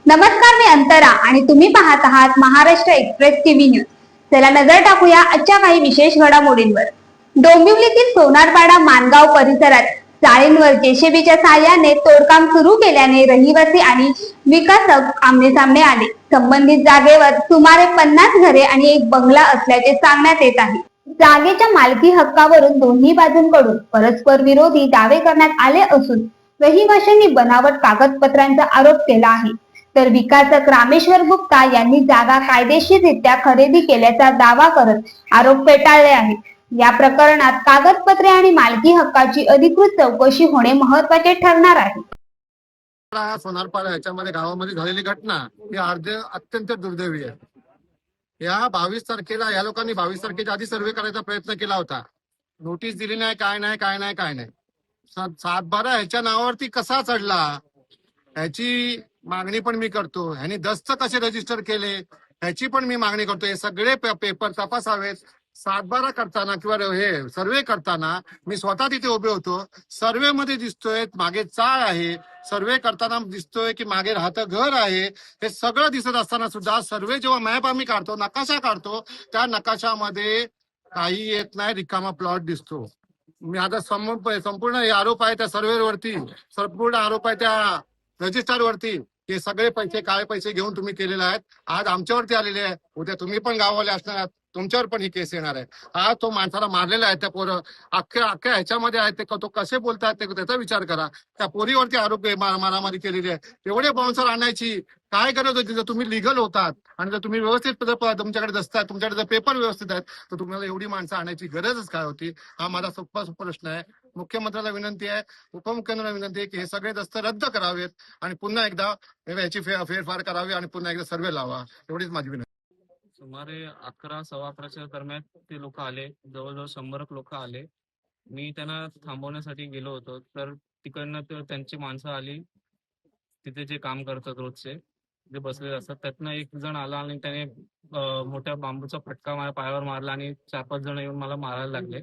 नमस्कार, मी अंतरा आणि तुम्ही पाहत आहात महाराष्ट्र एक्सप्रेस टीव्ही न्यूज. चला नजर टाकूया आजच्या काही विशेष घडामोडींवर. डोंबिवलीतील सोनारपाडा मानगाव परिसरात चाळींवर जेसीबीच्या साहाय्याने तोडकाम सुरू केल्याने रहिवासी आणि विकासक आमने-सामने आले. संबंधित जागेवर सुमारे 50 घरे आणि एक बंगला असल्याचे सांगण्यात येत आहे. जागेच्या मालकी हक्कावरून दोन्ही बाजूंकडून परस्पर विरोधी दावे करण्यात आले असून रहिवाशांनी बनावट कागदपत्रांचा आरोप केला आहे. तर विकासक रामेश्वर गुप्ता यांनी जागा कायदेशीररित्या खरेदी केल्याचा दावा करत आरोप फेटाळले आहेत. या प्रकरणात कागदपत्रे आणि मालकी हक्काची अधिकृत चौकशी होणे महत्त्वाचे ठरणार आहे. सोनारपाडा याच्यामध्ये गावामध्ये झालेली घटना ही अत्यंत दुर्दैवी आहे. या 22 तारखेला या लोकांनी 22 तारखेच्या आधी सर्वे करायचा प्रयत्न केला होता. नोटीस दिली नाही, काय नाही. 7/12 ह्याच्या नावावरती कसा चढला ह्याची मागणी पण मी करतो. ह्यांनी दस्त कसे रजिस्टर केले ह्याची पण मी मागणी करतो. हे सगळे पेपर तपासावेत. 7/12 करताना किंवा हे सर्वे करताना मी स्वतः तिथे उभे होतो. सर्वे मध्ये दिसतोय मागे चाळ आहे, सर्वे करताना दिसतोय की मागे राहतं घर आहे. हे सगळं दिसत असताना सुद्धा सर्वे जेव्हा मॅप आम्ही काढतो, नकाशा काढतो, त्या नकाशामध्ये काही येत नाही, रिकामा प्लॉट दिसतो. मी आता संपूर्ण हे आरोप आहे त्या सर्वेवरती, संपूर्ण आरोप आहे त्या रजिस्टर वरती. हे सगळे पैसे काळे पैसे घेऊन तुम्ही केलेले आहेत. आज आमच्यावरती आलेले आहे, उद्या तुम्ही पण गाववाले असणार आहात, तुमच्यावर पण ही केस येणार आहे. आज तो माणसाला मारलेला आहे, त्या पोरं अख्ख्या ह्याच्यामध्ये आहेत, ते तो कसे बोलतायत ते त्याचा विचार करा. त्या पोरीवरती आरोप मारामारी केलेली आहे. एवढे बाउन्सर आणायची काय गरज होती? जर तुम्ही लिगल होतात आणि जर तुम्ही व्यवस्थित तुमच्याकडे दस्त आहेत, तुमच्याकडे जर पेपर व्यवस्थित आहेत, तर तुम्हाला एवढी माणसं आणायची गरजच काय होती? हा माझा सोपा प्रश्न आहे. मुख्यमंत्र्याला विनंती आहे, उपमुख्यमंत्र्याला विनंती आहे की हे सगळे दस्त रद्द करावेत आणि पुन्हा एकदा याची फेरफार करावी आणि पुन्हा एकदा सर्वे लावा. एवढीच माझी विनंती. सुमारे 11-11:15च्या दरम्यान ते लोक आले. जवळजवळ 100 लोक आले. मी त्यांना थांबवण्यासाठी गेलो होतो, तर तिकडनं त्यांची माणसं आली. तिथे जे काम करतात रोजचे जे बसलेले असतात, त्यातनं एक जण आला आणि त्याने मोठ्या बांबूचा फटका माझ्या पायावर मारला आणि 4-5 जण येऊन मला मारायला लागले.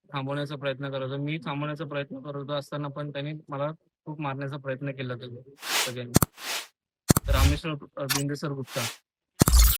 थांबवण्याचा प्रयत्न करत होतो. मी थांबवण्याचा प्रयत्न करत होतो असताना पण त्यांनी मला खूप मारण्याचा प्रयत्न केला. सगळ्यांनी. रामेश्वर बिंदेश्वर गुप्ता